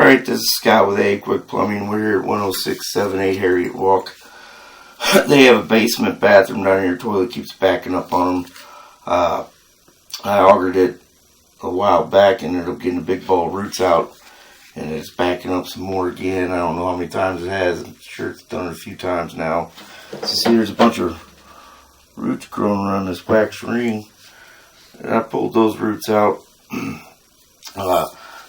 Alright, this is Scott with AAQUICK Plumbing. We're here at 10678 Harriet Walk. They have a basement bathroom down here. Toilet keeps backing up on them. I augured it a while back and ended up getting a big ball of roots out. And it's backing up some more again. I don't know how many times it has. I'm sure it's done it a few times now. So see, there's a bunch of roots growing around this wax ring. And I pulled those roots out.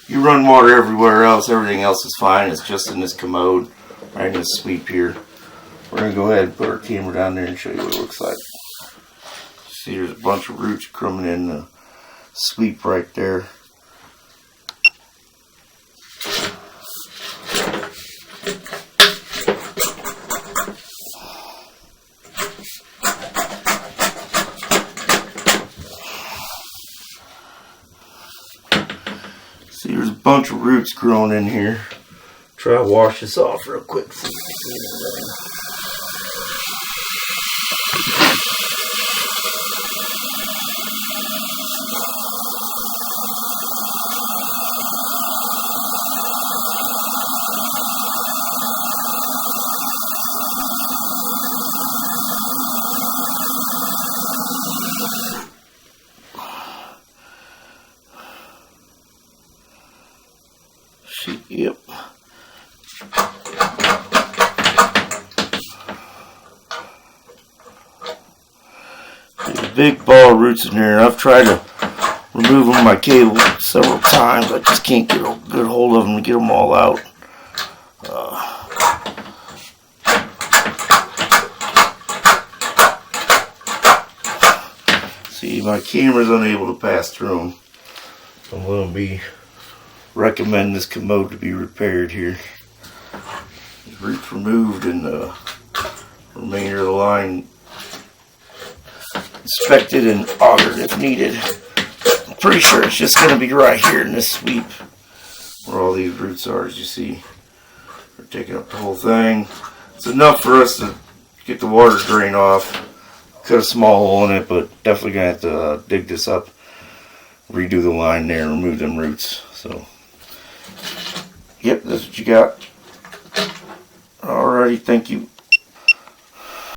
You run water everywhere else. Everything else is fine. It's just in this commode, right in this sweep here. We're going to go ahead and put our camera down there and show you what it looks like. See, there's a bunch of roots coming in the sweep right there. See, there's a bunch of roots growing in here. Try to wash this off real quick. Yep. There's a big ball of roots in there. I've tried to remove them with my cable several times. I just can't get a good hold of them to get them all out. See, my camera's unable to pass through them. I'm going to recommend this commode to be repaired here. The roots removed and the remainder of the line inspected and augured if needed. I'm pretty sure it's just going to be right here in this sweep where all these roots are, as you see. They're taking up the whole thing. It's enough for us to get the water drain off. Cut a small hole in it, but definitely going to have to dig this up, redo the line there, and remove them roots. So, yep, that's what you got. Alrighty, thank you.